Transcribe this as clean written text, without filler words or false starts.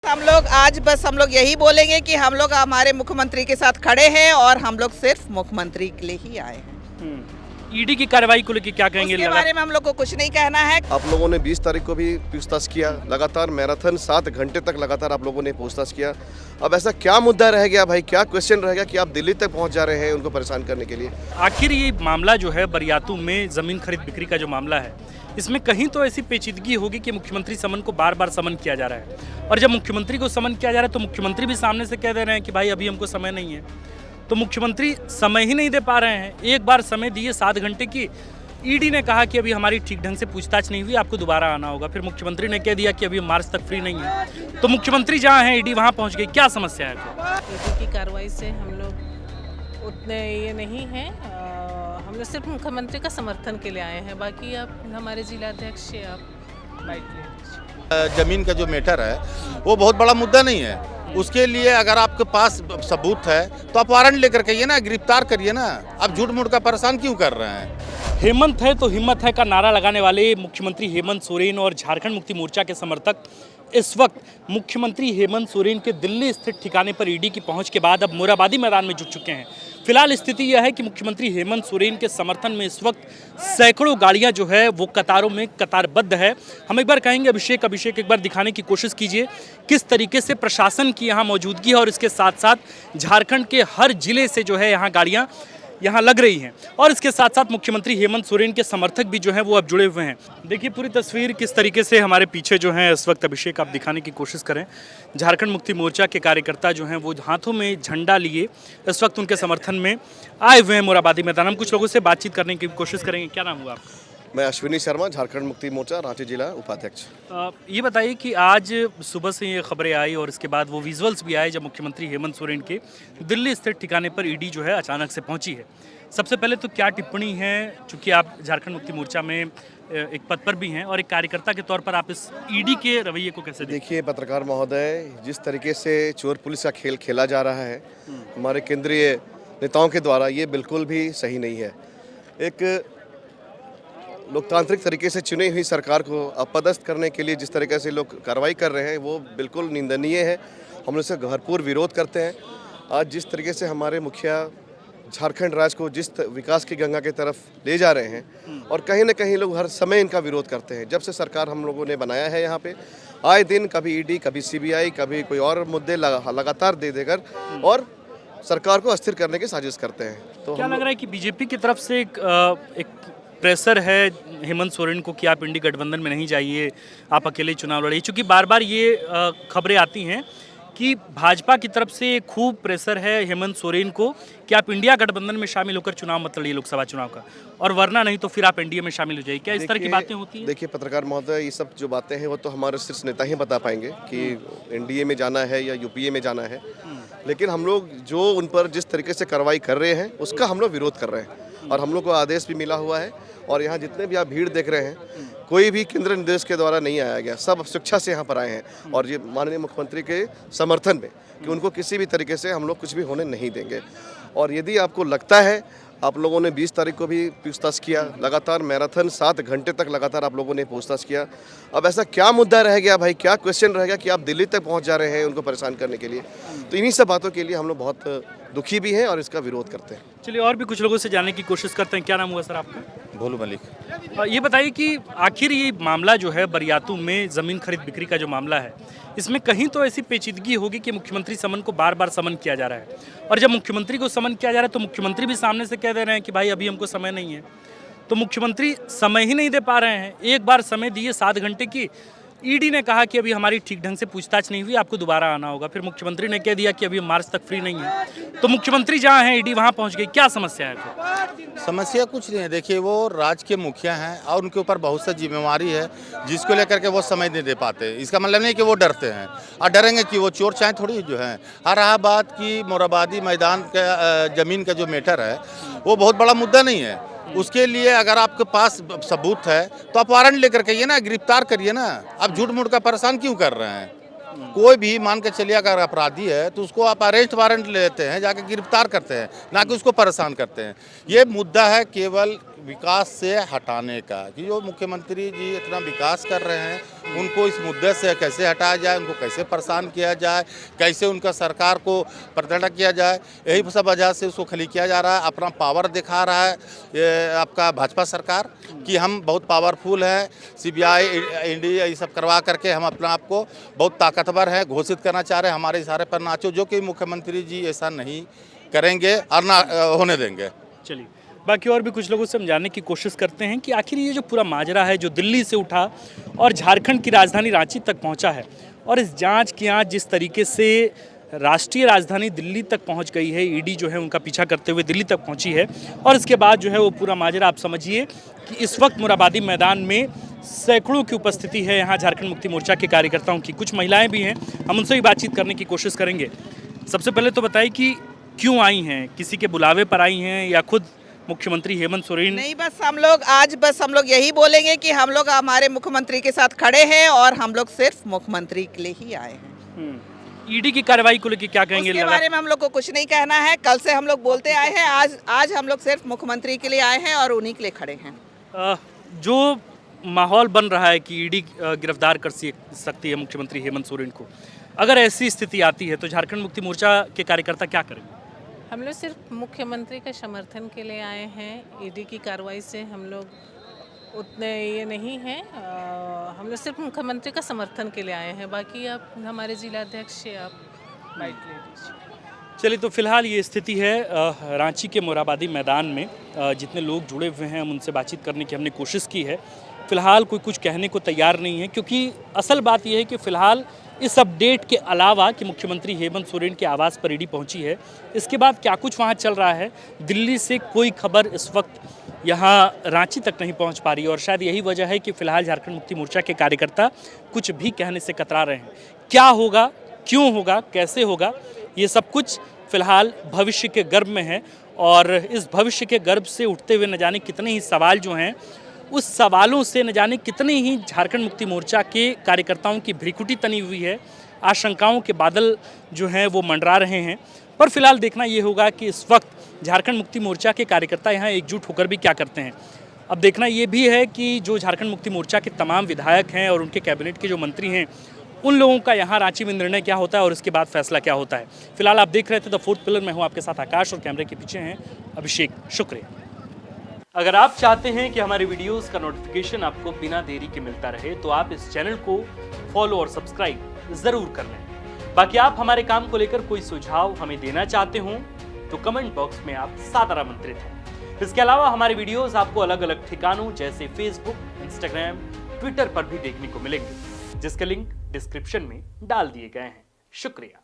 हम लोग यही बोलेंगे कि हम लोग हमारे मुख्यमंत्री के साथ खड़े हैं और हम लोग सिर्फ मुख्यमंत्री के लिए ही आए हैं। ईडी की कार्रवाई को लेकर क्या कहेंगे? उसके बारे में हम लोग को कुछ नहीं कहना है। आप लोगों ने 20 तारीख को भी पूछताछ किया, लगातार मैराथन 7 घंटे तक लगातार आप लोगों ने पूछताछ किया। अब ऐसा क्या मुद्दा रह गया भाई, क्या क्वेश्चन रह गया कि आप दिल्ली तक पहुंच जा रहे हैं उनको परेशान करने के लिए? आखिर ये मामला जो है बरियातू में जमीन खरीद बिक्री का जो मामला है, इसमें कहीं तो ऐसी पेचीदगी होगी कि मुख्यमंत्री समन को बार बार समन किया जा रहा है, और जब मुख्यमंत्री को समन किया जा रहा है तो मुख्यमंत्री भी सामने से कह दे रहे हैं कि भाई अभी हमको समय नहीं है। तो मुख्यमंत्री समय ही नहीं दे पा रहे हैं। एक बार समय दिए 7 घंटे की, ईडी ने कहा कि अभी हमारी ठीक ढंग से पूछताछ नहीं हुई, आपको दोबारा आना होगा। फिर मुख्यमंत्री ने कह दिया कि अभी मार्च तक फ्री नहीं है। तो मुख्यमंत्री जहाँ हैं ईडी वहाँ पहुँच गई। क्या समस्या है? ईडी की कार्रवाई से हम लोग उतने ये नहीं हैं। हम लोग सिर्फ मुख्यमंत्री का समर्थन के लिए आए हैं। बाकी आप हमारे जिलाध्यक्ष या आप बाइट ले लीजिए। जमीन का जो मैटर है वो बहुत बड़ा मुद्दा नहीं है। उसके लिए अगर आपके पास सबूत है तो आप वारंट लेकर कहिए ना, गिरफ्तार करिए ना। आप झूठ मूठ का परेशान क्यों कर रहे हैं? हेमंत है तो हिम्मत है का नारा लगाने वाले मुख्यमंत्री हेमंत सोरेन और झारखंड मुक्ति मोर्चा के समर्थक इस वक्त मुख्यमंत्री हेमंत सोरेन के दिल्ली स्थित ठिकाने पर ईडी की पहुंच के बाद अब मोराबादी मैदान में जुट चुके हैं। फिलहाल स्थिति यह है कि मुख्यमंत्री हेमंत सोरेन के समर्थन में इस वक्त सैकड़ों गाड़ियां जो है वो कतारों में कतारबद्ध है। हम एक बार कहेंगे अभिषेक एक बार दिखाने की कोशिश कीजिए किस तरीके से प्रशासन की यहाँ मौजूदगी है, और इसके साथ साथ झारखंड के हर जिले से जो है यहाँ गाड़ियाँ यहाँ लग रही हैं, और इसके साथ साथ मुख्यमंत्री हेमंत सोरेन के समर्थक भी जो हैं वो अब जुड़े हुए हैं। देखिए पूरी तस्वीर किस तरीके से हमारे पीछे जो है इस वक्त, अभिषेक आप दिखाने की कोशिश करें। झारखंड मुक्ति मोर्चा के कार्यकर्ता जो हैं वो हाथों में झंडा लिए इस वक्त उनके समर्थन में आए हुए हैं मोराबादी मैदान। हम कुछ लोगों से बातचीत करने की कोशिश करेंगे। क्या नाम हुआ आपका? मैं अश्विनी शर्मा, झारखंड मुक्ति मोर्चा रांची जिला उपाध्यक्ष। ये बताइए कि आज सुबह से ये खबरें आई और इसके बाद वो विजुअल्स भी आए जब मुख्यमंत्री हेमंत सोरेन के दिल्ली स्थित ठिकाने पर ईडी जो है अचानक से पहुंची है। सबसे पहले तो क्या टिप्पणी है, चूंकि आप झारखंड मुक्ति मोर्चा में एक पद पर भी हैं और एक कार्यकर्ता के तौर पर आप इस ईडी के रवैये को कैसे देखिए पत्रकार महोदय, जिस तरीके से चोर पुलिस का खेल खेला जा रहा है हमारे केंद्रीय नेताओं के द्वारा, ये बिल्कुल भी सही नहीं है। एक लोकतांत्रिक तरीके से चुनी हुई सरकार को अपदस्थ करने के लिए जिस तरीके से लोग कार्रवाई कर रहे हैं वो बिल्कुल निंदनीय है। हम इससे भरपूर विरोध करते हैं। आज जिस तरीके से हमारे मुखिया झारखंड राज्य को जिस विकास की गंगा की तरफ ले जा रहे हैं, और कहीं ना कहीं लोग हर समय इनका विरोध करते हैं। जब से सरकार हम लोगों ने बनाया है यहाँ पे, आए दिन कभी ईडी, कभी सीबीआई, कभी कोई और मुद्दे लगातार दे देकर और सरकार को अस्थिर करने की साजिश करते हैं। तो क्या लग रहा है कि बीजेपी की तरफ से एक प्रेशर है हेमंत सोरेन को कि आप इंडी गठबंधन में नहीं जाइए, आप अकेले चुनाव लड़िए? चूँकि बार बार ये खबरें आती हैं कि भाजपा की तरफ से खूब प्रेशर है हेमंत सोरेन को कि आप इंडिया गठबंधन में शामिल होकर चुनाव मत लड़िए लोकसभा चुनाव का, और वरना नहीं तो फिर आप एनडीए में शामिल हो जाइए। क्या इस तरह की बातें होती हैं? देखिए पत्रकार महोदय, ये सब जो बातें हैं वो तो हमारे शीर्ष नेता ही बता पाएंगे कि एनडीए में जाना है या यूपीए में जाना है। लेकिन हम लोग जो उन पर जिस तरीके से कार्रवाई कर रहे हैं उसका हम लोग विरोध कर रहे हैं, और हम लोग को आदेश भी मिला हुआ है। और यहाँ जितने भी आप भीड़ देख रहे हैं, कोई भी केंद्र निर्देश के द्वारा नहीं आया गया, सब स्वेच्छा से यहाँ पर आए हैं, और ये माननीय मुख्यमंत्री के समर्थन में कि उनको किसी भी तरीके से हम लोग कुछ भी होने नहीं देंगे। और यदि आपको लगता है, आप लोगों ने 20 तारीख को भी पूछताछ किया, लगातार मैराथन 7 घंटे तक लगातार आप लोगों ने पूछताछ किया। अब ऐसा क्या मुद्दा रह गया भाई, क्या क्वेश्चन रह गया कि आप दिल्ली तक पहुंच जा रहे हैं उनको परेशान करने के लिए? तो इन्हीं सब बातों के लिए हम लोग बहुत दुखी भी हैं और इसका विरोध करते हैं। चलिए और भी कुछ लोगों से जानने की कोशिश करते हैं। क्या नाम हुआ सर आपका? भोलू मलिक। ये बताइए कि आखिर ये मामला जो है बरियातू में ज़मीन खरीद बिक्री का जो मामला है, इसमें कहीं तो ऐसी पेचीदगी होगी कि मुख्यमंत्री समन को बार बार समन किया जा रहा है, और जब मुख्यमंत्री को समन किया जा रहा है तो मुख्यमंत्री भी सामने से कह दे रहे हैं कि भाई अभी हमको समय नहीं है। तो मुख्यमंत्री समय ही नहीं दे पा रहे हैं। एक बार समय दिए 7 घंटे की, ईडी ने कहा कि अभी हमारी ठीक ढंग से पूछताछ नहीं हुई, आपको दोबारा आना होगा। फिर मुख्यमंत्री ने कह दिया कि अभी मार्च तक फ्री नहीं है। तो मुख्यमंत्री जहाँ हैं ईडी वहाँ पहुँच गई। क्या समस्या है फिर? समस्या कुछ नहीं है। देखिए वो राज्य के मुखिया हैं और उनके ऊपर बहुत सा जिम्मेवारी है जिसको लेकर के वो समय नहीं दे पाते। इसका मतलब नहीं कि वो डरते हैं, और डरेंगे कि वो चोर चाहे थोड़ी जो है। और रहा बात कि मोराबादी मैदान का जमीन का जो मैटर है वो बहुत बड़ा मुद्दा नहीं है। उसके लिए अगर आपके पास सबूत है तो आप वारंट लेकर कहिए ना, गिरफ्तार करिए ना। आप झूठ मूठ का परेशान क्यों कर रहे हैं? कोई भी मान के चलिए अगर अपराधी है तो उसको आप अरेस्ट वारंट लेते हैं, जाके गिरफ्तार करते हैं, ना कि उसको परेशान करते हैं। ये मुद्दा है केवल विकास से हटाने का, कि जो मुख्यमंत्री जी इतना विकास कर रहे हैं उनको इस मुद्दे से कैसे हटाया जाए, उनको कैसे परेशान किया जाए, कैसे उनका सरकार को प्रदंड किया जाए, यही सब वजह से उसको खाली किया जा रहा है। अपना पावर दिखा रहा है ये आपका भाजपा सरकार कि हम बहुत पावरफुल हैं, सीबीआई ईडी ये सब करवा करके हम अपना आप को बहुत ताकतवर है घोषित करना चाह रहे हैं, हमारे इशारे पर नाचो, जो कि मुख्यमंत्री जी ऐसा नहीं करेंगे और ना होने देंगे। चलिए, बाकी और भी कुछ लोगों से हम जानने की कोशिश करते हैं कि आखिर ये जो पूरा माजरा है जो दिल्ली से उठा और झारखंड की राजधानी रांची तक पहुंचा है, और इस जांच की आंच जिस तरीके से राष्ट्रीय राजधानी दिल्ली तक पहुंच गई है, ईडी जो है उनका पीछा करते हुए दिल्ली तक पहुंची है, और इसके बाद जो है वो पूरा माजरा आप समझिए कि इस वक्त मोराबादी मैदान में सैकड़ों की उपस्थिति है यहाँ झारखंड मुक्ति मोर्चा के कार्यकर्ताओं की। कुछ महिलाएं भी हैं, हम उनसे भी बातचीत करने की कोशिश करेंगे। सबसे पहले तो बताइए कि क्यों आई हैं, किसी के बुलावे पर आई हैं या खुद मुख्यमंत्री हेमंत सोरेन? नहीं, बस हम लोग यही बोलेंगे कि हम लोग हमारे मुख्यमंत्री के साथ खड़े हैं और हम लोग सिर्फ मुख्यमंत्री के लिए ही आए हैं। ईडी की कार्रवाई को लेकर क्या कहेंगे? उसके बारे में हम लोग को कुछ नहीं कहना है, कल से हम लोग बोलते आए हैं, आज हम लोग सिर्फ मुख्यमंत्री के लिए आए हैं और उन्हीं के लिए खड़े हैं। जो माहौल बन रहा है कि ईडी गिरफ्तार कर सकती है मुख्यमंत्री हेमंत सोरेन को, अगर ऐसी स्थिति आती है तो झारखंड मुक्ति मोर्चा के कार्यकर्ता क्या करेंगे? हम लोग सिर्फ मुख्यमंत्री का समर्थन के लिए आए हैं। ईडी की कार्रवाई से हम लोग उतने ये नहीं हैं, हम लोग सिर्फ मुख्यमंत्री का समर्थन के लिए आए हैं। बाकी आप हमारे जिलाध्यक्ष आप बाइट ले लीजिए। चलिए, तो फिलहाल ये स्थिति है रांची के मोराबादी मैदान में। जितने लोग जुड़े हुए हैं हम उनसे बातचीत करने की हमने कोशिश की है। फिलहाल कोई कुछ कहने को तैयार नहीं है, क्योंकि असल बात यह है कि फिलहाल इस अपडेट के अलावा कि मुख्यमंत्री हेमंत सोरेन के आवास पर ईडी पहुंची है, इसके बाद क्या कुछ वहां चल रहा है, दिल्ली से कोई खबर इस वक्त यहाँ रांची तक नहीं पहुंच पा रही है। और शायद यही वजह है कि फिलहाल झारखंड मुक्ति मोर्चा के कार्यकर्ता कुछ भी कहने से कतरा रहे हैं। क्या होगा, क्यों होगा, कैसे होगा, ये सब कुछ फिलहाल भविष्य के गर्भ में है। और इस भविष्य के गर्भ से उठते हुए न जाने कितने ही सवाल जो हैं, उस सवालों से न जाने कितने ही झारखंड मुक्ति मोर्चा के कार्यकर्ताओं की भ्रिकुटी तनी हुई है, आशंकाओं के बादल जो हैं वो मंडरा रहे हैं। पर फिलहाल देखना ये होगा कि इस वक्त झारखंड मुक्ति मोर्चा के कार्यकर्ता यहाँ एकजुट होकर भी क्या करते हैं। अब देखना ये भी है कि जो झारखंड मुक्ति मोर्चा के तमाम विधायक हैं और उनके कैबिनेट के जो मंत्री हैं, उन लोगों का यहाँ रांची में निर्णय क्या होता है और उसके बाद फैसला क्या होता है। फिलहाल आप देख रहे थे द फोर्थ पिलर, मैं हूँ आपके साथ आकाश और कैमरे के पीछे हैं अभिषेक। शुक्रिया। अगर आप चाहते हैं कि हमारे वीडियोस का नोटिफिकेशन आपको बिना देरी के मिलता रहे तो आप इस चैनल को फॉलो और सब्सक्राइब जरूर कर लें। बाकी आप हमारे काम को लेकर कोई सुझाव हमें देना चाहते हो तो कमेंट बॉक्स में आप सादर आमंत्रित हैं। इसके अलावा हमारे वीडियोस आपको अलग अलग ठिकानों जैसे फेसबुक, इंस्टाग्राम, ट्विटर पर भी देखने को मिलेंगे, जिसके लिंक डिस्क्रिप्शन में डाल दिए गए हैं। शुक्रिया।